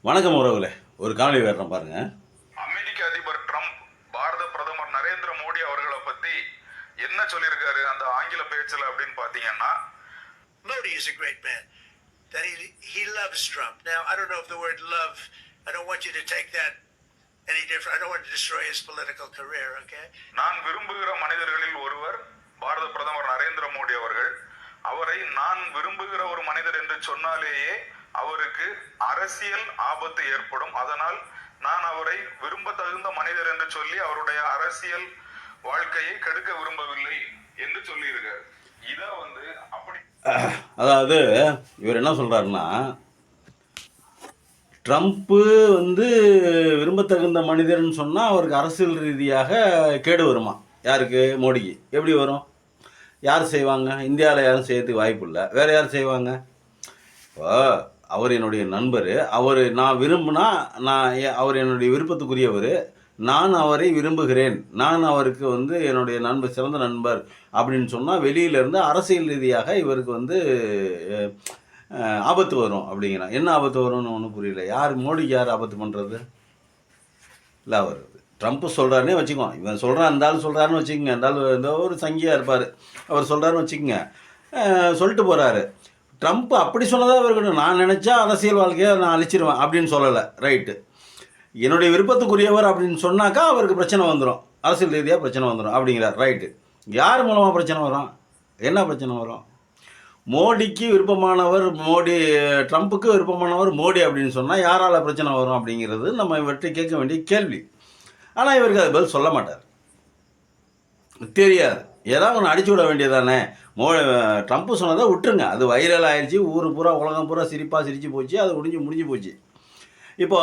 வணக்கம் உறவுகளே, ஒரு காணொளி வேறோம் பாருங்க. அமெரிக்க அதிபர் ட்ரம்ப் பாரத பிரதமர் நரேந்திர மோடி அவர்களை பத்தி என்ன சொல்லியிருக்காரு அந்த ஆங்கில பேச்சுல அப்படின்னு பாத்தீங்கன்னா, Modi is a great man. That he loves Trump. Now I don't know if the word love. I don't want you to take that any different. I don't want to destroy his political career. Okay. நான் விரும்புகிற மனிதர்களில் ஒருவர் பாரத பிரதமர் நரேந்திர மோடி அவர்கள். அவரை நான் விரும்புகிற ஒரு மனிதர் என்று சொன்னாலேயே அவருக்கு அரசியல் ஆபத்து ஏற்படும். அதனால் நான் அவரை விரும்ப தகுந்த மனிதர் என்று சொல்லி அவருடைய அரசியல் வாழ்க்கையை கெடுக்க விரும்பவில்லை என்று சொல்லியிருக்காரு. இத அப்படி அதாவது இவர் என்ன சொல்றாருன்னா, ட்ரம்ப்பு விரும்பத்தகுந்த மனிதர்னு சொன்னால் அவருக்கு அரசியல் ரீதியாக கேடு வருமா? யாருக்கு? மோடிக்கு. எப்படி வரும்? யார் செய்வாங்க? இந்தியாவில் யாரும் செய்யறதுக்கு வாய்ப்பு இல்லை. வேறு யார் செய்வாங்க? இப்போ அவர் என்னுடைய நண்பர். நான் விரும்பினா அவர் என்னுடைய விருப்பத்துக்குரியவர். நான் அவரை விரும்புகிறேன். நான் அவருக்கு என்னுடைய சிறந்த நண்பர் அப்படின்னு சொன்னால் வெளியிலேருந்து அரசியல் ரீதியாக இவருக்கு ஆபத்து வரும் அப்படிங்கிறான். என்ன ஆபத்து வரும்னு ஒன்றும் புரியல. யார் மோடிக்கு யார் ஆபத்து பண்ணுறது? இல்லை, அவர் ட்ரம்ப்பு சொல்கிறாருன்னே வச்சுக்கோங்க. இவன் சொல்கிறான், இருந்தாலும் சொல்கிறாருன்னு வச்சுக்கோங்க. இருந்தாலும் ஏதோ ஒரு சங்கியாக இருப்பார். அவர் சொல்கிறாருன்னு வச்சுக்கோங்க. சொல்லிட்டு போகிறாரு. ட்ரம்ப் அப்படி சொன்னதாக இருக்கட்டும். நான் நினச்சா அரசியல் வாழ்க்கையை நான் அழிச்சிருவேன் அப்படின்னு சொல்லலை. ரைட்டு. என்னுடைய விருப்பத்துக்குரியவர் அப்படின்னு சொன்னாக்கா அவருக்கு பிரச்சனை வந்துடும், அரசியல் ரீதியாக பிரச்சனை வந்துடும் அப்படிங்கிறார். ரைட்டு. யார் மூலமாக பிரச்சனை வரும்? என்ன பிரச்சனை வரும்? மோடிக்கு விருப்பமானவர் மோடி, ட்ரம்ப்புக்கு விருப்பமானவர் மோடி அப்படின்னு சொன்னால் யாரால் பிரச்சனை வரும் அப்படிங்கிறது நம்ம இவற்றை கேட்க வேண்டிய கேள்வி. ஆனால் இவருக்கு அது பதில் சொல்ல மாட்டார், தெரியாது. ஏதாவது ஒன்று அடிச்சு விட வேண்டியதானே. ட்ரம்ப்பு சொன்னதை விட்டுருங்க. அது வைரல் ஆயிடுச்சு, ஊர் பூரா உலகம் பூரா சிரிச்சு போச்சு. அது முடிஞ்சு போச்சு. இப்போ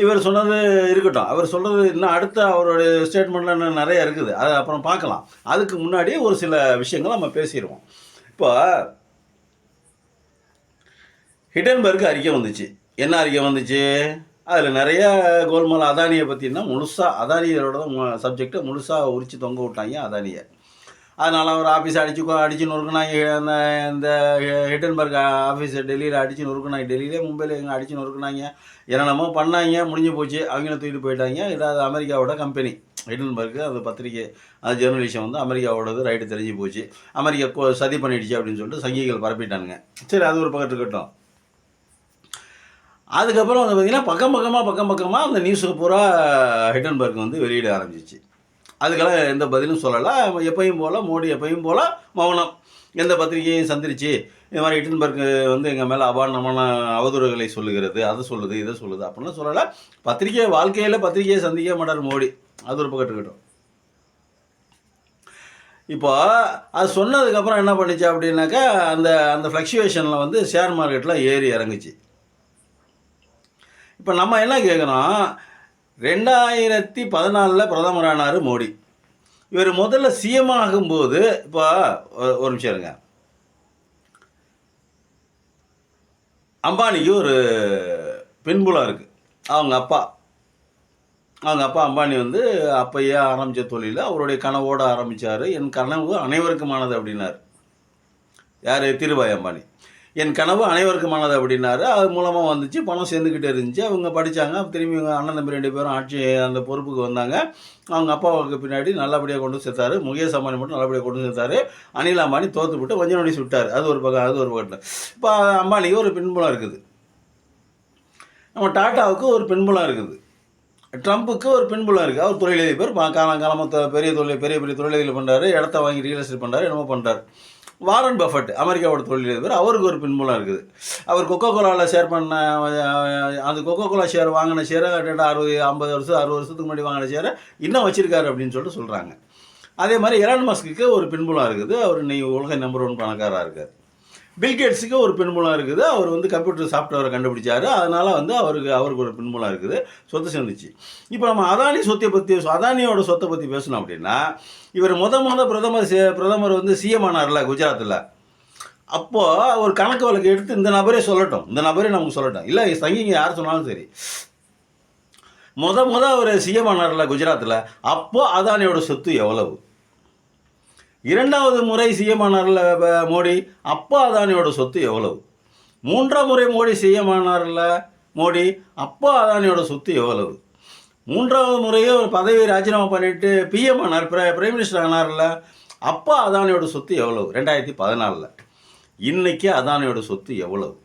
இவர் சொன்னது இருக்கட்டும். அவர் சொல்கிறது இன்னும் அடுத்த அவருடைய ஸ்டேட்மெண்ட்டில் இன்னும் நிறைய இருக்குது. அதை அப்புறம் பார்க்கலாம். அதுக்கு முன்னாடி ஒரு சில விஷயங்கள் நம்ம பேசிடுவோம். இப்போ ஹிடன்பர்க் அறிக்கை வந்துச்சு. என்ன அறிக்கை வந்துச்சு? அதில் நிறைய கோல்மால் அதானியை பற்றினா முழுசாக அதானியோட சப்ஜெக்டை முழுசாக உரித்து தொங்க விட்டாங்க அதானியை. அதனால் அவர் ஆஃபீஸ் அடித்து நொறுக்குனாங்க. இந்த ஹிடன்பர்க் ஆஃபீஸை டெல்லியில் அடித்து நொறுக்குனாங்க. டெல்லியிலே மும்பையில் எங்கே அடித்து நொறுக்குனாங்க. என்னென்னமோ பண்ணாங்க. முடிஞ்சு போச்சு. அவங்கள தூக்கிட்டு போயிட்டாங்க. இதாவது அமெரிக்காவோட கம்பெனி ஹிடன்பர்க். அந்த பத்திரிக்கை, அந்த ஜெர்னலிஷம் அமெரிக்காவோடது. ரைட்டு, தெரிஞ்சு போச்சு. அமெரிக்கா சதி பண்ணிடுச்சு அப்படின்னு சொல்லிட்டு சங்கிகள் பரப்பிட்டானுங்க. சரி, அது ஒரு பக்கம் இருக்கட்டும். அதுக்கப்புறம் பார்த்திங்கன்னா பக்கம் பக்கமாக அந்த நியூஸுக்கு பூரா ஹிடன்பர்க் வெளியிட ஆரம்பிச்சிச்சு. அதுக்கெல்லாம் எந்த பதிலும் சொல்லலை. எப்பயும் போல் மோடி எப்பயும் போல் மௌனம். எந்த பத்திரிகையும் சந்திரிச்சு இந்த மாதிரி ஹிடன்பர்க் எங்கள் மேலே அபாண்டமான அவதூறுகளை சொல்லுகிறது, அதை சொல்லுது, இதை சொல்லுது அப்படின்லாம் சொல்லலை. பத்திரிகையை சந்திக்க மாட்டார் மோடி. அது ஒரு பக்கம் இருக்கட்டும். இப்போ அது சொன்னதுக்கப்புறம் என்ன பண்ணிச்சு அப்படின்னாக்கா, அந்த ஃப்ளக்சுவேஷனில் ஷேர் மார்க்கெட்டில் ஏறி இறங்குச்சு. இப்போ நம்ம என்ன கேட்குறோம்? 2014 பிரதமரானார் மோடி. இவர் முதல்ல சிஎம் ஆகும்போது, இப்போ ஒரு நிமிஷம் இருங்க, அம்பானிக்கு ஒரு பின்புலம் இருக்குது. அவங்க அப்பா அம்பானி அப்பையே ஆரம்பித்த தொழில் அவருடைய கனவோடு ஆரம்பித்தார். என் கனவு அனைவருக்குமானது அப்படின்னார். யார்? திருபாய் அம்பானி. என் கனவு அனைவருக்குமானது அப்படின்னாரு. அது மூலமாக வந்துச்சு, பணம் சேர்ந்துக்கிட்டே இருந்துச்சு. அவங்க படித்தாங்க. திரும்பி அண்ணன் தம்பி 2 பேரும் ஆட்சி அந்த பொறுப்புக்கு வந்தாங்க. அவங்க அப்பாவுக்கு பின்னாடி நல்லபடியாக கொண்டு சேர்த்தாரு. முகேஷ் அம்பானி மட்டும் நல்லபடியாக கொண்டு சேர்த்தாரு. அனில் அம்பானி தோற்று விட்டு கொஞ்சம் நோடி விட்டார். அது ஒரு பக்கத்தில். இப்போ அம்பானிக்கு ஒரு பின்புலம் இருக்குது. நம்ம டாட்டாவுக்கு ஒரு பின்புலம் இருக்குது. ட்ரம்ப்புக்கு ஒரு பின்புலம் இருக்குது. அவர் தொழிலதிபர். காலமாக பெரிய தொழிலதிபர் பண்ணுறாரு. இடத்த வாங்கி ரியல் எஸ்டேட் பண்ணுறாரு, என்னமோ பண்ணுறாரு. வாரன் பஃபட் அவருக்கு தொழிலதிபர். அவருக்கு ஒரு பின்புலம் இருக்குது. அவர் கொக்கோ கோலாவில் ஷேர் பண்ண அந்த கொக்கோ கோலா ஷேர் வாங்கின ஷேரை 50 வருஷம் 60 வருஷத்துக்கு முன்னாடி வாங்கின ஷேரை இன்னும் வச்சிருக்காரு அப்படின்னு சொல்லிட்டு சொல்கிறாங்க. அதே மாதிரி எலான் மஸ்க்கு ஒரு பின்புலம் இருக்குது. அவர் இன்னைக்கு உலக நம்பர் 1 பணக்காராக இருக்கார். பில்கேட்ஸுக்கு ஒரு பின்புலம் இருக்குது. அவர் கம்ப்யூட்டர் சாஃப்ட்வேரை கண்டுபிடிச்சார். அதனால் அவருக்கு ஒரு பின்புலம் இருக்குது. சொத்து சேர்ந்துச்சு. இப்போ நம்ம அதானியோட சொத்தை பற்றி பேசணும் அப்படின்னா, இவர் பிரதமர் சிஎம் ஆனார்ல குஜராத்தில். அப்போது ஒரு கணக்கு வழக்கு எடுத்து இந்த நபரே நமக்கு சொல்லட்டும். இல்லை சங்கிங்க யார் சொன்னாலும் சரி, அவர் சிஎம் ஆனார்ல குஜராத்தில். அப்போது அதானியோட சொத்து எவ்வளவு? இரண்டாவது முறை சிஎம் ஆனார்ல மோடி. அப்போ அதானியோட சொத்து எவ்வளவு? மூன்றாம் முறை மோடி சிஎம் ஆனார்ல. மோடி. அப்போ அதானியோட சொத்து எவ்வளவு? 3வது முறையே ஒரு பதவியை ராஜினாமா பண்ணிவிட்டு பிஎம் ஆனார், பிரைம் மினிஸ்டர் ஆனார்ல, அப்போ அதானியோட சொத்து எவ்வளவு? 2014. இன்றைக்கி அதானியோட சொத்து எவ்வளவு?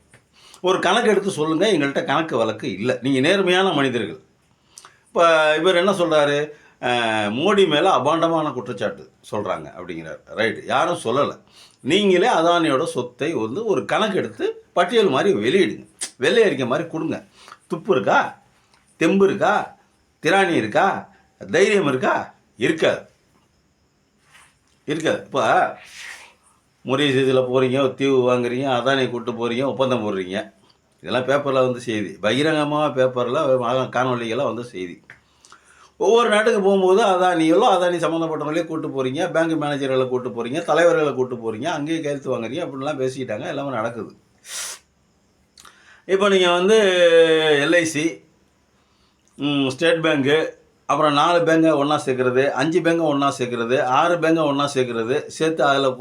ஒரு கணக்கு எடுத்து சொல்லுங்கள். எங்கள்கிட்ட கணக்கு வழக்கு இல்லை. நீங்கள் நேர்மையான மனிதர்கள். இப்போ இவர் என்ன சொல்கிறாரு, மோடி மேலே அபாண்டமான குற்றச்சாட்டு சொல்கிறாங்க அப்படிங்கிறார். ரைட்டு, யாரும் சொல்லலை. நீங்களே அதானியோட சொத்தை வந்து ஒரு கணக்கு எடுத்து பட்டியல் மாதிரி வெளியிடுங்க, வெள்ளை அறிக்கை மாதிரி கொடுங்க. துப்பு இருக்கா? தெம்பு இருக்கா? திராணி இருக்கா? தைரியம் இருக்கா? இருக்காது. இப்போ மொரீஷியஸில் போகிறீங்க, தீவு வாங்குறீங்க, அதானியை கூப்பிட்டு போகிறீங்க, ஒப்பந்தம் போடுறீங்க. இதெல்லாம் பேப்பரில் வந்து செய்தி, பகிரங்கமாக பேப்பரில் காணொலிகளாக வந்து செய்தி. ஒவ்வொரு நாட்டுக்கு போகும்போது அதானி சம்மந்தப்பட்டவங்களே கூப்பிட்டு போகிறீங்க, பேங்க் மேனேஜர்களை கூப்பிட்டு போகிறீங்க, தலைவர்களை கூப்பிட்டு போகிறீங்க, அங்கேயே கையெழுத்து வாங்குறீங்க, அப்படின்லாம் பேசிக்கிட்டாங்க. எல்லாமே நடக்குது. இப்போ நீங்கள் வந்து எல்ஐசி, ஸ்டேட் பேங்க்கு, அப்புறம் 4 பேங்கை ஒன்றா சேர்க்குறது, 5 பேங்கை ஒன்றா சேர்க்குறது, 6 பேங்கை ஒன்றா சேர்க்குறது, சேர்த்து அதில்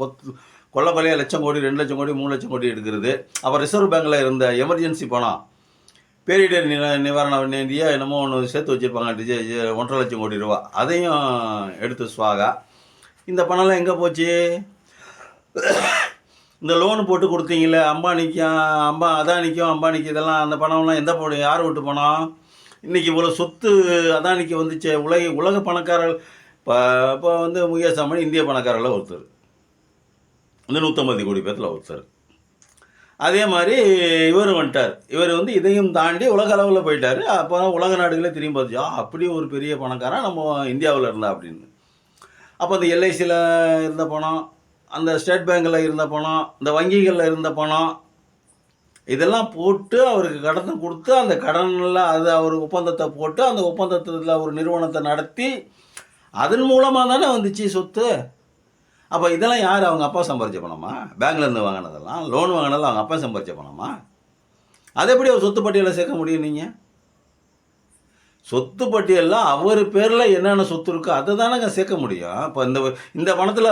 கொள்ளையாக 1,00,000 கோடி, 2 லட்சம் கோடி, 3 லட்சம் கோடி எடுக்கிறது. அப்புறம் ரிசர்வ் பேங்கில் இருந்த எமர்ஜென்சி பணம், பேரிடர் நிவாரண நிதியாக என்னமோ ஒன்று சேர்த்து வச்சுருப்பாங்க, 1,50,000 கோடி ரூபா, அதையும் எடுத்து சுவாகா. இந்த பணம்லாம் எங்கே போச்சு? இந்த லோனு போட்டு கொடுத்தீங்களே அதானிக்கும் அம்பானிக்கும், இதெல்லாம் அந்த பணம்லாம் எந்த போடு? யார் விட்டு பணம்? இன்றைக்கி இவ்வளோ சொத்து அதானிக்கு வந்துச்சு. உலக பணக்காரர்கள் இப்போ வந்து முகேஷ் அம்பானி இந்திய பணக்காரர்கள் ஒருத்தர், இந்த 150 கோடி பேர்த்தில் ஒருத்தர். அதே மாதிரி இவர் வந்துட்டார். இவர் வந்து இதையும் தாண்டி உலக அளவில் போயிட்டார். அப்போ உலக நாடுகளே திரும்பி பார்த்துச்சா, அப்படியும் ஒரு பெரிய பணக்காரன் நம்ம இந்தியாவில் இருந்தா அப்படின்னு. அப்போ அந்த எல்ஐசியில் இருந்த பணம், அந்த ஸ்டேட் பேங்கில் இருந்த பணம், இந்த வங்கிகளில் இருந்த பணம், இதெல்லாம் போட்டு அவருக்கு கடனை கொடுத்து, அந்த கடனில் அது அவர் ஒப்பந்தத்தை போட்டு, அந்த ஒப்பந்தத்தில் ஒரு நிறுவனத்தை நடத்தி, அதன் மூலமாக தானே வந்துச்சு சொத்து. அப்போ இதெல்லாம் யார்? அவங்க அப்பா சம்பாரிச்ச பணமா? பேங்க்லேருந்து வாங்கினதெல்லாம், லோன் வாங்கினதெல்லாம் அவங்க அப்பா சம்பாரிச்ச பணமா? அதை எப்படி அவர் சொத்து பட்டியலில் சேர்க்க முடியும்? நீங்கள் சொத்து பட்டியலில் அவர் பேரில் என்னென்ன சொத்து இருக்கோ அதை தானேங்க சேர்க்க முடியும். இப்போ இந்த பணத்தில்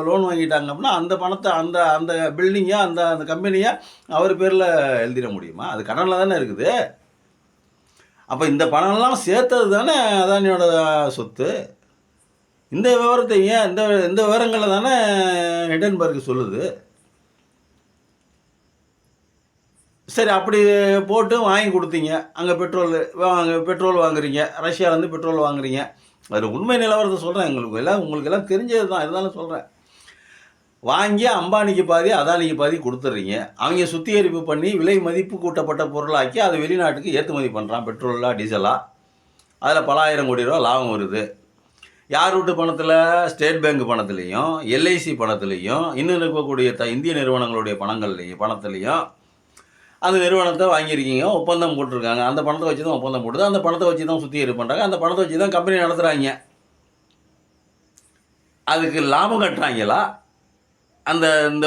லோன் வாங்கிட்டாங்க அப்படின்னா அந்த பணத்தை அந்த பில்டிங்கை அந்த கம்பெனியை அவர் பேரில் எழுதிட முடியுமா? அது கடனில் தானே இருக்குது. அப்போ இந்த பணம்லாம் சேர்த்தது தானே அதானியோட சொத்து. இந்த விவரத்தை ஏன் இந்த விவரங்களை தானே ஹிண்டன்பர்க் சொல்லுது. சரி, அப்படி போட்டு வாங்கி கொடுத்தீங்க. அங்கே பெட்ரோல் வாங்குறீங்க, ரஷ்யாவிலேருந்து பெட்ரோல் வாங்குறீங்க. அது உண்மை நிலவரத்தை சொல்கிறேன். உங்களுக்கு எல்லாம் தெரிஞ்சது தான், இருந்தாலும் சொல்கிறேன். வாங்கி அம்பானிக்கு பாதி அதானிக்கு பாதி கொடுத்துட்றீங்க. அவங்க சுத்திகரிப்பு பண்ணி விலை மதிப்பு கூட்டப்பட்ட பொருளாக்கி அதை வெளிநாட்டுக்கு ஏற்றுமதி பண்ணுறான், பெட்ரோலாக டீசலாக. அதில் பல ஆயிரம் கோடி ரூபா லாபம் வருது. யார் வீட்டு பணத்தில்? ஸ்டேட் பேங்க் பணத்துலேயும், எல்ஐசி பணத்துலேயும், இன்னும் இருக்கக்கூடிய இந்திய நிறுவனங்களுடைய பணத்துலேயும் அந்த நிறுவனத்தை வாங்கியிருக்கீங்க, ஒப்பந்தம் போட்டிருக்காங்க. அந்த பணத்தை வச்சு தான் ஒப்பந்தம் போடுது, அந்த பணத்தை வச்சு தான் சுத்திகரிப்பு பண்ணுறாங்க, அந்த பணத்தை வச்சு தான் கம்பெனி நடத்துகிறாங்க. அதுக்கு லாபம் கட்டுறாங்களா? அந்த இந்த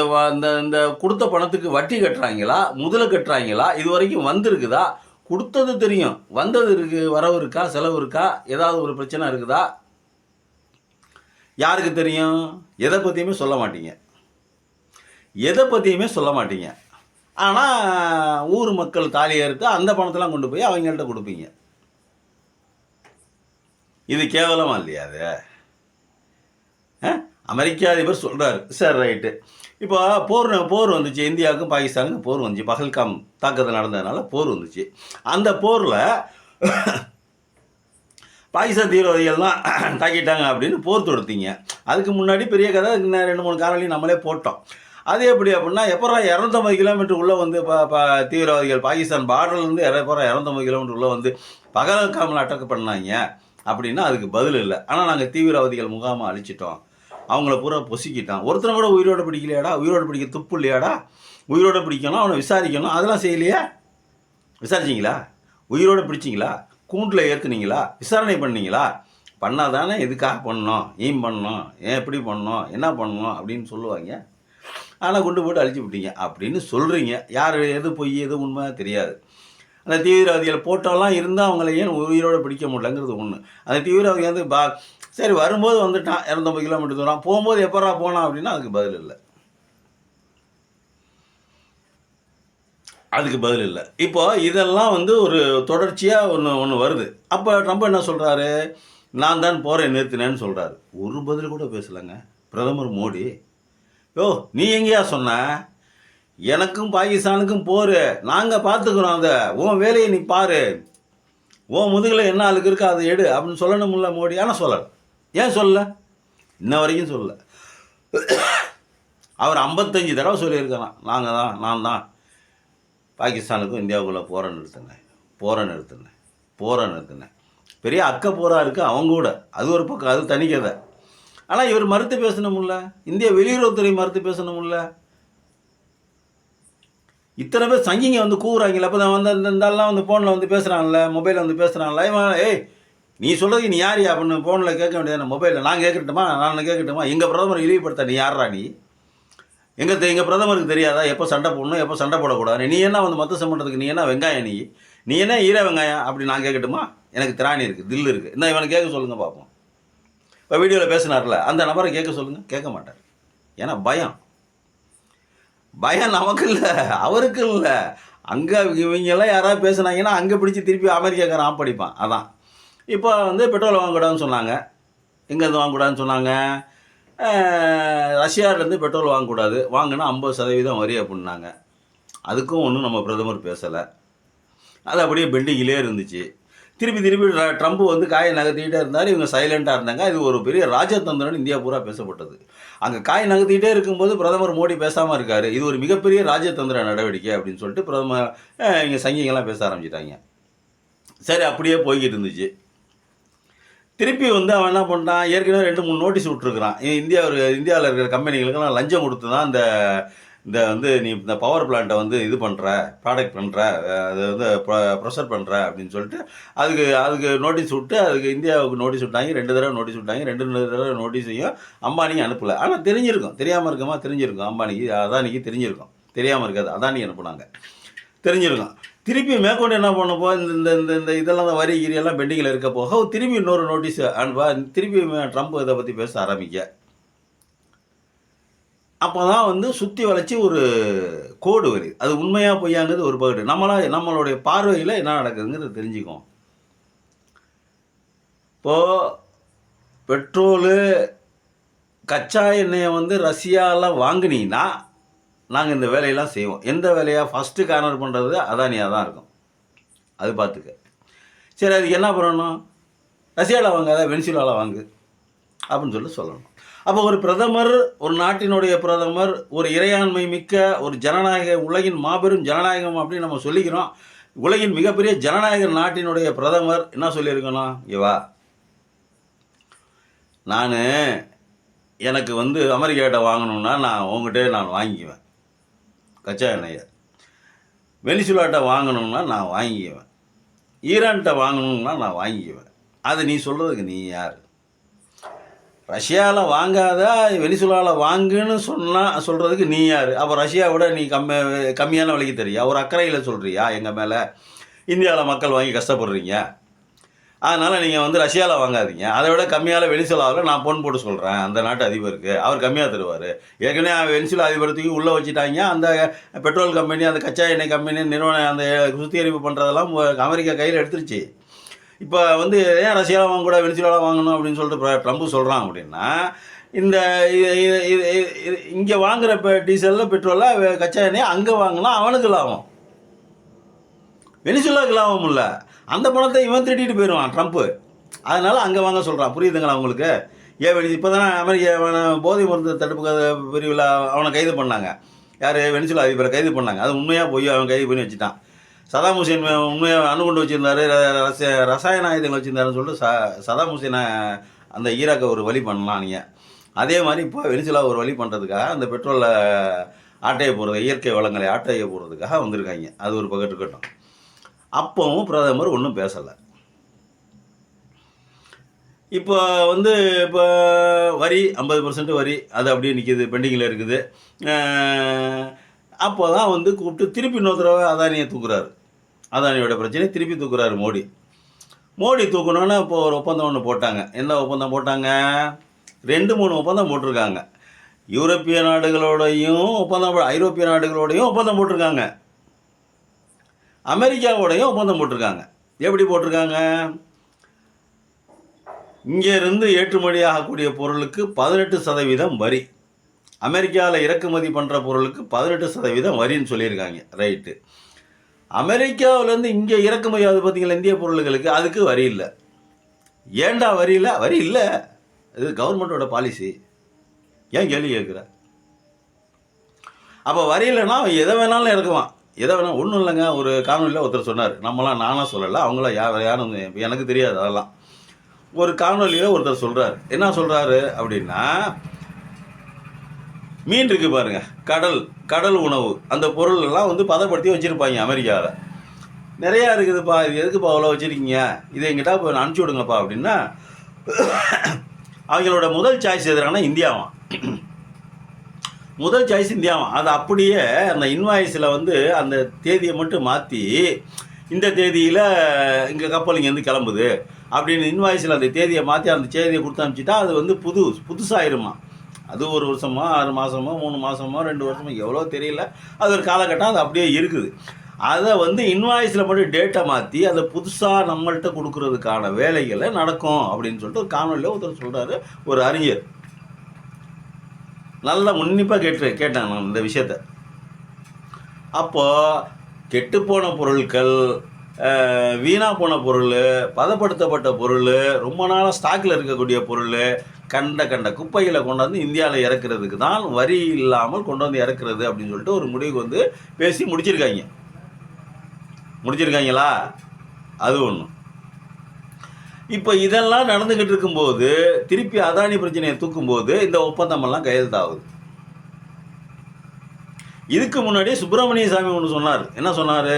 இந்த கொடுத்த பணத்துக்கு வட்டி கட்டுறாங்களா? முதல கட்டுறாங்களா? இது வரைக்கும் வந்திருக்குதா? கொடுத்தது தெரியும், வந்தது வரவு இருக்கா? செலவு இருக்கா? ஏதாவது ஒரு பிரச்சனை இருக்குதா? யாருக்கு தெரியும்? எதை பற்றியுமே சொல்ல மாட்டீங்க. ஆனால் ஊர் மக்கள் தாலி அறுத்து அந்த பணத்தெல்லாம் கொண்டு போய் அவங்கள்ட்ட கொடுப்பீங்க. இது கேவலமா இல்லையா? அது அமெரிக்க அதிபர் சொல்கிறார். சரி, ரைட்டு. இப்போ போர் வந்துச்சு, இந்தியாவுக்கும் பாகிஸ்தானுக்கும் போர் வந்துச்சு. பஹல்காம் தாக்குதல் நடந்ததுனால போர் வந்துச்சு. அந்த போரில் பாகிஸ்தான் தீவிரவாதிகள்லாம் தாக்கிட்டாங்க அப்படின்னு போர் தொடுத்தீங்க. அதுக்கு முன்னாடி பெரிய கதை 2-3 காரணம் நம்மளே போட்டோம். அது எப்படி அப்படின்னா, எப்போ 250 கிலோமீட்டர் உள்ளே வந்து தீவிரவாதிகள் பாகிஸ்தான் பார்டர்லேருந்து 250 கிலோமீட்டர் உள்ளே வந்து பகல்காமில் அட்டாக் பண்ணாங்க அப்படின்னா அதுக்கு பதில் இல்லை. ஆனால் நாங்கள் தீவிரவாதிகள் முகாமை அழிச்சிட்டோம், அவங்கள பூரா பொசிக்கிட்டோம். ஒருத்தனை கூட உயிரோடு பிடிக்கலையாடா? உயிரோடு பிடிக்க துப்பு இல்லையாடா? உயிரோடு பிடிக்கணும், அவனை விசாரிக்கணும், அதெல்லாம் செய்யலையா? விசாரிச்சிங்களா? உயிரோடு பிடிச்சிங்களா? கூண்டில் ஏற்றுனீங்களா? விசாரணை பண்ணீங்களா? பண்ணால் தானே எதுக்காக பண்ணணும், ஏன் பண்ணணும், ஏன் எப்படி பண்ணணும், என்ன பண்ணணும் அப்படின்னு சொல்லுவாங்க. ஆனால் கொண்டு போட்டு அழிச்சு விட்டீங்க அப்படின்னு சொல்கிறீங்க. யார் எது பொய் எது உண்மை தெரியாது. அந்த தீவிரவாதிகள் போட்டோலாம் இருந்தால் அவங்கள ஏன் உயிரோடு பிடிக்க முடியலங்கிறது ஒன்று. அந்த தீவிரவாதி வந்து சரி வரும்போது வந்துட்டான் 250 கிலோமீட்டர் தூரம், போகும்போது எப்படா போனான் அப்படின்னா அதுக்கு பதில் இல்லை. அதுக்கு பதில் இல்லை. இப்போ இதெல்லாம் வந்து ஒரு தொடர்ச்சியாக ஒன்று வருது. அப்போ ட்ரம்ப் என்ன சொல்கிறாரு, நான் தான் போரை நிறுத்தினேன்னு சொல்கிறாரு. ஒரு பதில் கூட பேசலைங்க பிரதமர் மோடி. யோ நீ எங்கேயா சொன்ன, எனக்கும் பாகிஸ்தானுக்கும் போர், நாங்கள் பார்த்துக்குறோம், அதை உன் வேலையை நீ பாரு, உன் முதுகில் என்ன ஆளுக்கு இருக்கோ அதை எடு அப்படின்னு சொல்லணும்ல மோடி. ஆனால் சொல்லலை. ஏன் சொல்லலை? இன்ன வரைக்கும் சொல்லலை. அவர் 55 தடவை சொல்லியிருக்கிறான், நான் தான் பாகிஸ்தானுக்கும் இந்தியாவுக்குள்ளே போரை நிறுத்தினேன். பெரிய அக்க போரா இருக்குது அவங்க கூட, அது ஒரு பக்கம், அது தனி கதை. ஆனால் இவர் மறுத்து பேசணும்ல, இந்திய வெளியுறவுத்துறை மறுத்து பேசணும்ல. இத்தனை பேர் சங்கிங்க வந்து கூவுறாங்கல்ல. அப்போ தான் வந்து இந்தெல்லாம் வந்து ஃபோனில் வந்து பேசுகிறான்ல, மொபைலில் வந்து பேசுகிறான்ல. இவன் ஏய் நீ சொல்கிறதுக்கு நீ யார் அப்படின்னு ஃபோனில் கேட்க வேண்டியது, மொபைலில் நான் கேட்கட்டுமா எங்கள் பிரதமரை இழிவுபடுத்த நீ யாரா நீ? எங்கள் பிரதமருக்கு தெரியாதா எப்போ சண்டை போடணும், எப்போ சண்டை போடக்கூடாது? நீ என்ன வந்து மொத்த சம்பளத்துக்கு நீ என்ன வெங்காயம், நீ என்ன ஈர வெங்காயம் அப்படி நான் கேட்கட்டுமா? எனக்கு திராணி இருக்குது, தில் இருக்குது. இந்த இவனை கேட்க சொல்லுங்கள் பார்ப்போம். இப்போ வீடியோவில் பேசினார்ல அந்த நபரை கேட்க சொல்லுங்கள், கேட்க மாட்டார். ஏன்னா பயம் நமக்கு இல்லை, அவருக்கு இல்லை. அங்கே இவங்கெல்லாம் யாராவது பேசுனாங்கன்னா அங்கே பிடிச்சி திருப்பி அமெரிக்காக்காரன் ஆப்படிப்பான். அதான் இப்போ வந்து பெட்ரோல் வாங்கக்கூடாதுன்னு சொன்னாங்க. எங்கேருந்து வாங்கக்கூடாதுன்னு சொன்னாங்க? ரஷ்யாவிலேருந்து பெட்ரோல் வாங்கக்கூடாது, வாங்கினா 50% வரி அப்படின்னாங்க. அதுக்கும் ஒன்றும் நம்ம பிரதமர் பேசலை. அது அப்படியே பெண்டிங்கிலே இருந்துச்சு. திருப்பி ட்ரம்ப் வந்து காயை நகர்த்திக்கிட்டே இருந்தார். இவங்க சைலண்ட்டாக இருந்தாங்க. இது ஒரு பெரிய ராஜதந்திரம்னு இந்தியா பூரா பேசப்பட்டது. அங்கே காய் நகர்த்திக்கிட்டே இருக்கும்போது பிரதமர் மோடி பேசாமல் இருக்கார். இது ஒரு மிகப்பெரிய ராஜதந்திர நடவடிக்கை அப்படின்னு சொல்லிட்டு பிரதமர் இங்கே சங்கிங்கெல்லாம் பேச ஆரம்பிச்சிட்டாங்க. சரி, அப்படியே போய்கிட்டு இருந்துச்சு. திருப்பி வந்து அவன் என்ன பண்ணுறான், ஏற்கனவே 2-3 நோட்டீஸ் விட்ருக்குறான். இந்தியாவில் இருக்கிற கம்பெனிகளுக்கெல்லாம் லஞ்சம் கொடுத்து தான் இந்த வந்து நீ இந்த பவர் பிளான்ட்டை வந்து இது பண்ணுற, ப்ராடக்ட் பண்ணுற, அதை வந்து ப்ரொசர் பண்ணுற அப்படின்னு சொல்லிட்டு அதுக்கு நோட்டீஸ் விட்டு, அதுக்கு இந்தியாவுக்கு நோட்டீஸ் விட்டாங்க. 2 தடவை நோட்டீஸ் விட்டாங்க. 2 தடவை நோட்டீஸையும் அம்பானிக்கு அனுப்பலை. ஆனால் தெரிஞ்சிருக்கும், தெரியாமல் இருக்கமா? தெரிஞ்சிருக்கும். அம்பானிக்கு அதானிக்கு தெரிஞ்சிருக்கும், தெரியாமல் இருக்காது. அதானி அனுப்புனாங்க, தெரிஞ்சிருக்கும். திருப்பி மேற்கொண்டு என்ன பண்ணப்போ இந்த இதெல்லாம் வரி கிரியெல்லாம் பெண்டிங்கில் இருக்க போக திருப்பி இன்னொரு நோட்டீஸ் அனுப்பா. திருப்பி ட்ரம்ப் இதை பற்றி பேச ஆரம்பிக்க. அப்போ தான் வந்து சுற்றி வளைச்சி ஒரு கோடு வருது. அது உண்மையாக பொய்யாங்கிறது ஒரு பகுதி. நம்மளுடைய பார்வையில் என்ன நடக்குதுங்கிறது தெரிஞ்சுக்கும். இப்போது பெட்ரோலு கச்சா எண்ணெயை வந்து ரஷ்யாவில் வாங்கினீங்கன்னா நாங்கள் இந்த வேலையெல்லாம் செய்வோம். எந்த வேலையாக ஃபஸ்ட்டு கார்னர் பண்ணுறது அதானியாக தான் இருக்கும். அது பார்த்துக்க. சரி, அதுக்கு என்ன பண்ணணும்? ரஷ்யாவில் வாங்காத வெனிசுலாவில் வாங்கு அப்படின்னு சொல்லணும். அப்போ ஒரு பிரதமர், ஒரு நாட்டினுடைய பிரதமர், ஒரு இறையாண்மை மிக்க ஒரு ஜனநாயக, உலகின் மாபெரும் ஜனநாயகம் அப்படின்னு நம்ம சொல்லிக்கிறோம். உலகின் மிகப்பெரிய ஜனநாயக நாட்டினுடைய பிரதமர் என்ன சொல்லியிருக்கணும்? இவா எனக்கு வந்து அமெரிக்காட்ட வாங்கணுன்னா நான் வாங்கிக்குவேன் கச்சா எண்ணெயை. வெனிசுலாட்ட வாங்கணும்னா நான் வாங்கிக்குவேன். ஈரான்கிட்ட வாங்கணும்னா நான் வாங்கிக்குவேன். அது நீ சொல்கிறதுக்கு நீ யார்? ரஷ்யாவில் வாங்காத வெனிசுலாவில் வாங்குன்னு சொல்கிறதுக்கு நீ யார்? அப்போ ரஷ்யாவோட நீ கம்மியான விலைக்கு தெரியா? ஒரு அக்கறையில் சொல்கிறியா எங்கள் மேலே? இந்தியாவில் மக்கள் வாங்கி கஷ்டப்படுறீங்க, அதனால் நீங்கள் வந்து ரஷ்யாவில் வாங்காதீங்க, அதை விட கம்மியான வெனிசுலாவில் நான் பொன் போட்டு சொல்கிறேன் அந்த நாட்டு அதிபருக்கு, அவர் கம்மியாக தருவார். ஏற்கனவே வெனிசுலா அதிபரத்துக்கு உள்ளே வச்சுட்டாங்க. அந்த பெட்ரோல் கம்பெனி, அந்த கச்சா எண்ணெய் கம்பெனி நிறுவனம், அந்த சுத்திகரிப்பு பண்ணுறதெல்லாம் அமெரிக்கா கையில் எடுத்துருச்சு. இப்போ வந்து ஏன் ரஷ்யாவில் வாங்கக்கூடாது, வெனிசுலாவில் வாங்கணும் அப்படின்னு சொல்லிட்டு ட்ரம்ப் சொல்கிறான் அப்படின்னா, இந்த இங்கே வாங்குகிற டீசலில் பெட்ரோலில் கச்சா எண்ணெய் அங்கே வாங்கினா அவனுக்கு லாபம், வெனிசுலாவுக்கு லாபம் இல்லை. அந்த பணத்தை இவன் திருட்டிட்டு போயிடுவான் ட்ரம்ப்பு. அதனால் அங்கே வாங்க சொல்கிறான். புரியுதுங்களா உங்களுக்கு? இப்போ தானே அமெரிக்கா போதை மருந்து தடுப்பு பிரிவில் அவனை கைது பண்ணாங்க. யார்? வெனிசுலா அதிபரை கைது பண்ணாங்க. அது உண்மையாக போய் அவன் கைது பண்ணி வச்சுட்டான். சதாம் ஹுசேன் உண்மையாக அணுகுண்டு வச்சுருந்தாரு, ரசாயன ஆயுதங்கள் வச்சுருந்தாருன்னு சொல்லிட்டு சதாம் ஹுசேனை அந்த ஈராக்கை ஒரு வழி பண்ணலாம் நீங்கள். அதே மாதிரி இப்போ வெனிசுலா ஒரு வழி பண்ணுறதுக்காக அந்த பெட்ரோலில் ஆட்டைய போகிறது, இயற்கை வளங்களை ஆட்டைய போகிறதுக்காக வந்திருக்காங்க. அது ஒரு பக்கம் இருக்கட்டும். அப்போவும் பிரதமர் ஒன்றும் பேசலை. இப்போ வரி 50% வரி அது அப்படியே நிற்கிது, பெண்டிங்கில் இருக்குது. அப்போ தான் கூப்பிட்டு திருப்பி இன்னொரு தடவை அதானியை தூக்குறாரு. அதானியோட பிரச்சனை திருப்பி தூக்குறாரு மோடி தூக்கணுன்னா இப்போ ஒரு ஒப்பந்தம் ஒன்று போட்டாங்க. என்ன ஒப்பந்தம் போட்டாங்க? 2-3 ஒப்பந்தம் போட்டிருக்காங்க. யூரோப்பிய நாடுகளோடையும் ஒப்பந்தம், ஐரோப்பிய நாடுகளோடையும் ஒப்பந்தம் போட்டிருக்காங்க. அமெரிக்காவோடையும் ஒப்பந்தம் போட்டிருக்காங்க. எப்படி போட்டிருக்காங்க? இங்கேருந்து ஏற்றுமதி ஆகக்கூடிய பொருளுக்கு 18% வரி, அமெரிக்காவில் இறக்குமதி பண்ணுற பொருளுக்கு 18% வரின்னு சொல்லியிருக்காங்க. ரைட்டு. அமெரிக்காவிலேருந்து இங்கே இறக்குமதி ஆகுது பார்த்தீங்களா இந்திய பொருளுகளுக்கு, அதுக்கு வரி இல்லை. ஏன்டா வரி இல்லை? வரி இல்லை, இது கவர்மெண்ட்டோட பாலிசி. ஏன் கேள்வி கேட்குற? அப்போ வரி இல்லைன்னா எதை வேணாலும் இறக்குவான், எதை வேணாலும். ஒன்றும் இல்லைங்க, ஒரு காணொலியில் ஒருத்தர் சொன்னார், நம்மளாம் நானாக சொல்லலை, அவங்களாம் யாரும் எனக்கு தெரியாது அதெல்லாம். ஒரு காணொலியில் ஒருத்தர் சொல்கிறார், என்ன சொல்கிறாரு அப்படின்னா, மீன் இருக்குது பாருங்க, கடல் உணவு, அந்த பொருளெல்லாம் வந்து பதப்படுத்தி வச்சுருப்பாங்க அமெரிக்காவில். நிறையா இருக்குதுப்பா, இது எதுக்குப்பா அவ்வளோ வச்சுருக்கீங்க, இதை எங்கிட்ட போய் அனுப்பிச்சி விடுங்கப்பா அப்படின்னா, அவங்களோட முதல் சாய்ஸ் எதுனா இந்தியாவான். முதல் சாய்ஸ் இந்தியாவான். அது அப்படியே அந்த இன்வாய்ஸில் வந்து அந்த தேதியை மட்டும் மாற்றி, இந்த தேதியில் இங்கே கப்பல் இங்கேருந்து கிளம்புது அப்படின்னு இன்வாய்ஸில் அந்த தேதியை மாற்றி அந்த தேதியை கொடுத்து அனுப்பிச்சிட்டா அது வந்து புதுசாகிருமா. அது 1 வருஷமோ 6 மாதமோ 3 மாதமோ 2 வருஷமோ எவ்வளோ தெரியல, அது ஒரு காலகட்டம் அது அப்படியே இருக்குது. அதை வந்து இன்வாய்ஸில் மட்டும் டேட்டை மாற்றி அதை புதுசாக நம்மள்கிட்ட கொடுக்குறதுக்கான வேலைகளை நடக்கும் அப்படின்னு சொல்லிட்டு ஒரு காணொலியில் ஒருத்தர் சொல்கிறாரு, ஒரு அறிஞர். நல்லா உன்னிப்பாக கேட்டேன் நான் இந்த விஷயத்தை. அப்போது கெட்டுப்போன பொருட்கள், வீணாக போன பொருள், பதப்படுத்தப்பட்ட பொருள், ரொம்ப நாளாக ஸ்டாக்கில் இருக்கக்கூடிய பொருள், கண்ட குப்பைகளை கொண்டாந்து இந்தியாவில் இறக்குறதுக்கு தான் வரி இல்லாமல் கொண்டு வந்து இறக்குறது அப்படின்னு சொல்லிட்டு ஒரு முடிவுக்கு வந்து பேசி முடிச்சிருக்காங்களா? அது ஒன்று. இப்போ இதெல்லாம் நடந்துக்கிட்டு இருக்கும்போது திருப்பி அதானி பிரச்சனையை தூக்கும்போது இந்த ஒப்பந்தமெல்லாம் கையெழுத்தாகுது. இதுக்கு முன்னாடி சுப்பிரமணிய சாமி ஒன்று சொன்னார். என்ன சொன்னார்?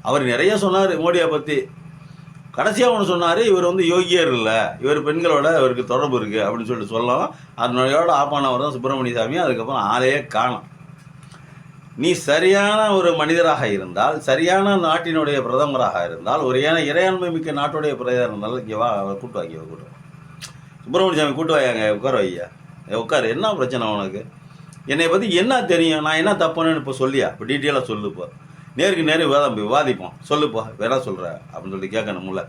அவர் நிறைய சொன்னார் மோடியை பற்றி. கடைசியாக ஒன்று சொன்னார், இவர் வந்து யோகியர் இல்லை, இவர் பெண்களோட இவருக்கு தொடர்பு இருக்குது அப்படின்னு சொல்லிட்டு சொல்லலாம். அதனோட ஆப்பானவர் தான் சுப்பிரமணிய சாமி. அதுக்கப்புறம் ஆளையே காணும். நீ சரியான ஒரு மனிதராக இருந்தால், சரியான நாட்டினுடைய பிரதமராக இருந்தால், ஒரு இறையாண்மை மிக்க நாட்டுடைய பிரதமர் இருந்தாலும் இங்கே வா, கூட்டு சுப்பிரமணிய சாமி கூட்டு வாயாங்க, உட்கார வையா, உட்காரு, என்ன பிரச்சனை உனக்கு, என்னை பற்றி என்ன தெரியும், நான் என்ன தப்புன்னு இப்போ சொல்லியா, இப்போ டீட்டெயிலாக சொல்லுப்போ, நேருக்கு நேரு விவாதிப்போம், சொல்லுப்போ, வேணா சொல்கிற அப்படின்னு சொல்லி கேட்கணும்ல.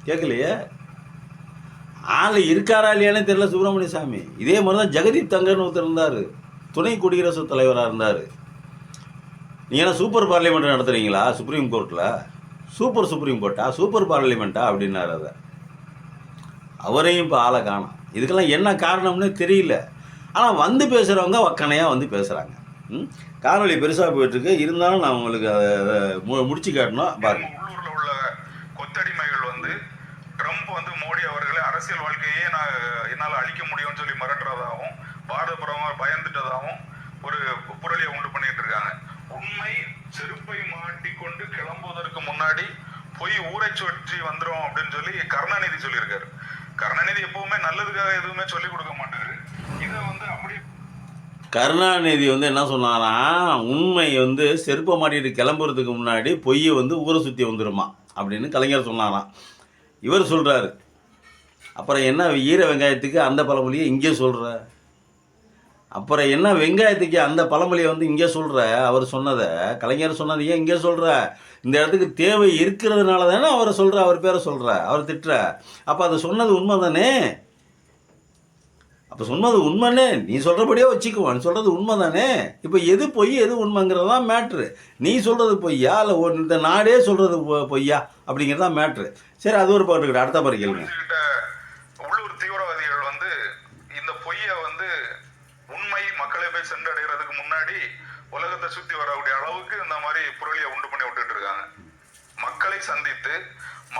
கேட்கலையே. ஆள் இருக்காரா இல்லையானே தெரியல சுப்பிரமணிய சாமி. இதே மாதிரி தான் ஜெகதீப் தங்கர்னு ஒருத்தர் இருந்தார், துணை குடியரசுத் தலைவராக இருந்தார். நீங்கள் என்ன சூப்பர் பார்லிமெண்ட் நடத்துகிறீங்களா சுப்ரீம் கோர்ட்டில்? சுப்ரீம் கோர்ட்டா, சூப்பர் பார்லிமெண்ட்டா அப்படின்னாரு. அதை அவரையும் இப்போ ஆளை காணும். இதுக்கெல்லாம் என்ன காரணம்னு தெரியல. ஆனால் வந்து பேசுகிறவங்க வக்கனையாக வந்து பேசுகிறாங்க. காணொலி பெருசாக போயிட்டுருக்கு, இருந்தாலும் நான் உங்களுக்கு அதை முடிச்சு காட்டணும் பாருங்க. உள்ளூரில் உள்ள கொத்தடிமைகள் வந்து ட்ரம்ப் வந்து மோடி அவர்களை அரசியல் வாழ்க்கையே என்னால் அழிக்க முடியும்னு சொல்லி மிரட்டுறதாகவும், பாரத பிரதமர் பயந்துட்டதாகவும் ஒரு புரளியை உண்டு பண்ணிட்டு இருக்காங்க. உண்மை செருப்பை மாட்டிக்கொண்டு கிளம்புவதற்கு முன்னாடி போய் ஊரை சுற்றி வந்துடும் அப்படின்னு சொல்லி கருணாநிதி சொல்லியிருக்காரு. கருணாநிதி எப்பவுமே நல்லதுக்காக எதுவுமே சொல்லிக் கொடுக்க மாட்டாரு. இதை வந்து அப்படியே கருணாநிதி வந்து என்ன சொன்னாரா, உண்மை வந்து செருப்பை மாட்டிட்டு கிளம்புறதுக்கு முன்னாடி பொய்யை வந்து ஊரை சுற்றி வந்துடுமா அப்படின்னு கலைஞர் சொன்னாராம். இவர் சொல்கிறாரு. அப்புறம் என்ன ஈர வெங்காயத்துக்கு அந்த பழமொழியை இங்கே சொல்கிற, அப்புறம் என்ன வெங்காயத்துக்கு அந்த பழமொழியை வந்து இங்கே சொல்கிற, அவர் சொன்னதை, கலைஞர் சொன்னது ஏன் இங்கே சொல்கிற? இந்த இடத்துக்கு தேவை இருக்கிறதுனால தானே அவரை சொல்கிற, அவர் பேரை சொல்கிற, அவர் திட்டுற. அப்போ அது சொன்னது உண்மை தானே? அப்போ சொன்னது உண்மைன்னு நீ சொல்கிறபடியே வச்சுக்குவான், சொல்கிறது உண்மை தானே? இப்போ எது பொய் எது உண்மைங்கிறது தான் மேட்ரு. நீ சொல்கிறது பொய்யா இல்லை இந்த நாடே சொல்கிறது பொய்யா அப்படிங்கிறது தான் மேட்ரு. சரி, அது ஒரு பாட்டுக்கிட்ட அடுத்த பாரு கேளுங்க. உள்ளூர் தீவிரவாதிகள் வந்து இந்த பொய்யை வந்து உண்மை மக்களை போய் சென்றடைகிறதுக்கு முன்னாடி உலகத்தை சுற்றி வரக்கூடிய அளவுக்கு இந்த மாதிரி புரளியை உண்டு பண்ணி விட்டுட்டு இருக்காங்க. மக்களை சந்தித்து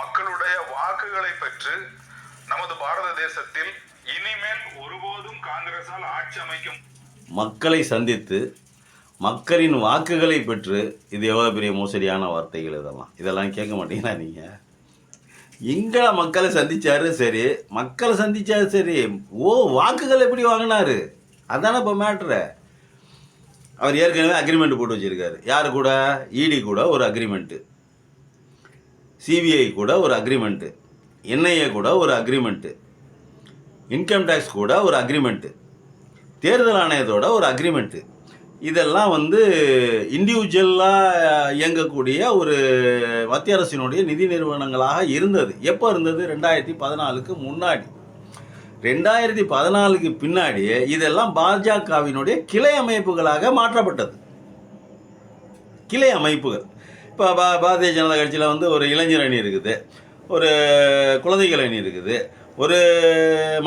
மக்களுடைய வாக்குகளை பெற்று நமது பாரத தேசத்தில் இனிமேல் ஒருபோதும் காங்கிரஸால் ஆட்சி அமைக்கும். மக்களை சந்தித்து மக்களின் வாக்குகளை பெற்று, இது எவ்வளோ பெரிய மோசடியான வார்த்தைகள் இதெல்லாம் கேட்க மாட்டீங்களா நீங்கள்? எங்களை மக்களை சந்திச்சாரு சரி, மக்களை சந்திச்சாரு சரி, வாக்குகள் எப்படி வாங்கினாரு அதானே இப்போ மேட்ரு. அவர் ஏற்கனவே அக்ரிமெண்ட் போட்டு வச்சுருக்காரு. யார் கூட? இடி கூட ஒரு அக்ரிமெண்ட்டு, சிபிஐ கூட ஒரு அக்ரிமெண்ட்டு, என்ஐஏ கூட ஒரு அக்ரிமெண்ட்டு, இன்கம் டேக்ஸ் கூட ஒரு அக்ரிமெண்ட்டு, தேர்தல் ஆணையத்தோட ஒரு அக்ரிமெண்ட்டு. இதெல்லாம் வந்து இண்டிவிஜுவலாக இயங்கக்கூடிய ஒரு மத்திய அரசினுடைய நிதி நிறுவனங்களாக இருந்தது. எப்போ இருந்தது? 2014க்கு முன்னாடி. 2014க்கு பின்னாடி இதெல்லாம் பாஜகவினுடைய கிளை அமைப்புகளாக மாற்றப்பட்டது. கிளை அமைப்புகள். இப்போ பாரதிய ஜனதா கட்சியில் வந்து ஒரு இளைஞர் அணி இருக்குது, ஒரு குழந்தைகள் அணி இருக்குது, ஒரு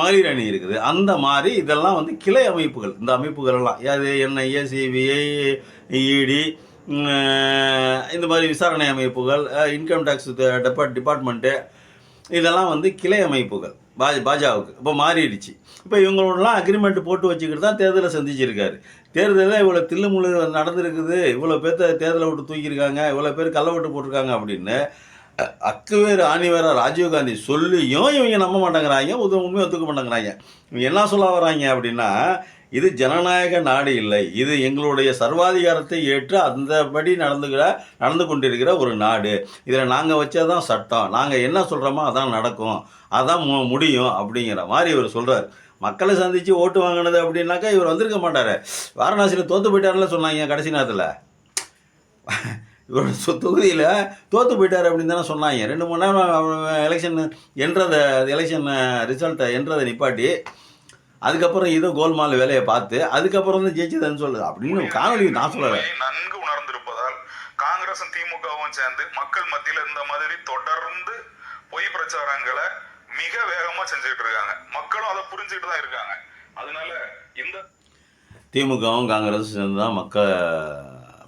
மகளிர் அணி இருக்குது. அந்த மாதிரி இதெல்லாம் வந்து கிளை அமைப்புகள். இந்த அமைப்புகள்லாம் அது என்ஐஏ, சிபிஐ, இடி, இந்த மாதிரி விசாரணை அமைப்புகள், இன்கம் டேக்ஸ் டிபார்ட்மெண்ட்டு, இதெல்லாம் வந்து கிளை அமைப்புகள் பாஜகவுக்கு இப்போ மாறிடுச்சு. இப்போ இவங்களோடலாம் அக்ரிமெண்ட் போட்டு வச்சுக்கிட்டு தான் தேர்தலை சந்திச்சிருக்காரு. தேர்தலில் இவ்வளோ தில்லுமுள்ளு நடந்திருக்குது, இவ்வளோ பேர்த்த தேர்தலை விட்டு தூக்கியிருக்காங்க, இவ்வளோ பேர் கள்ள ஓட்டு போட்டிருக்காங்க அப்படின்னு அக்குவேறு ஆணிவேரா ராஜீவ்காந்தி சொல்லியும் இவங்க நம்ப மாட்டேங்கிறாங்க, உண்மையை ஒத்துக்க மாட்டேங்கிறாங்க. இவங்க என்ன சொல்ல வராங்க அப்படின்னா, இது ஜனநாயக நாடு இல்லை, இது எங்களுடைய சர்வாதிகாரத்தை ஏற்று அந்தபடி நடந்து கொண்டிருக்கிற ஒரு நாடு. இதில் நாங்கள் வச்சதான் சட்டம், நாங்கள் என்ன சொல்கிறோமோ அதான் நடக்கும், அதான் முடியும் அப்படிங்கிற மாதிரி இவர் சொல்கிறார். மக்களை சந்தித்து ஓட்டு வாங்கினது அப்படின்னாக்கா இவர் வந்திருக்க மாட்டார். வாரணாசியில் தோற்று போயிட்டாருன்னு சொன்னாங்க கடைசி நேரத்தில். இவரோட தொகுதியில் தோற்று போயிட்டார் அப்படின்னு தானே சொன்னாங்க. 2 மணி நேரம் எலெக்ஷன் எலெக்ஷன் ரிசல்ட்டை என்றதை நிப்பாட்டி அதுக்கப்புறம் ஏதோ கோல்மால் வேலையை பார்த்து அதுக்கப்புறம் வந்து ஜெயிச்சதுன்னு சொல்லுது அப்படின்னு காணொலி நான் சொல்லலை. நன்கு உணர்ந்திருப்பதால் காங்கிரசும் திமுகவும் சேர்ந்து மக்கள் மத்தியில் இந்த மாதிரி தொடர்ந்து பொய் பிரச்சாரங்களை மிக வேகமா செஞ்சுட்டு இருக்காங்க. மக்களும் அதை புரிஞ்சுட்டு தான் இருக்காங்க. அதனால இந்த திமுகவும் காங்கிரஸும் சேர்ந்து தான்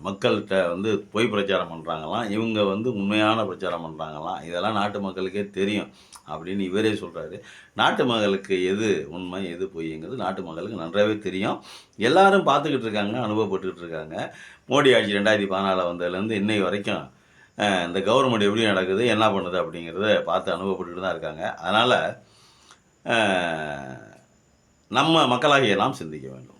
மக்கள்கிட்ட வந்து பொய் பிரச்சாரம் பண்ணுறாங்களாம். இவங்க வந்து உண்மையான பிரச்சாரம் பண்ணுறாங்களாம். இதெல்லாம் நாட்டு மக்களுக்கே தெரியும் அப்படின்னு இவரே சொல்கிறாரு. நாட்டு மக்களுக்கு எது உண்மை எது பொய்ங்கிறது நாட்டு மக்களுக்கு நன்றாகவே தெரியும். எல்லாரும் பார்த்துக்கிட்டு இருக்காங்க, அனுபவப்பட்டுக்கிட்டு இருக்காங்க. மோடி ஆட்சி 2014 வந்ததுலேருந்து இன்னை வரைக்கும் இந்த கவர்மெண்ட் எப்படி நடக்குது, என்ன பண்ணுது அப்படிங்கிறத பார்த்து அனுபவப்பட்டுக்கிட்டு தான் இருக்காங்க. அதனால் நம்ம மக்களாகிய நாம் சிந்திக்க வேண்டும்.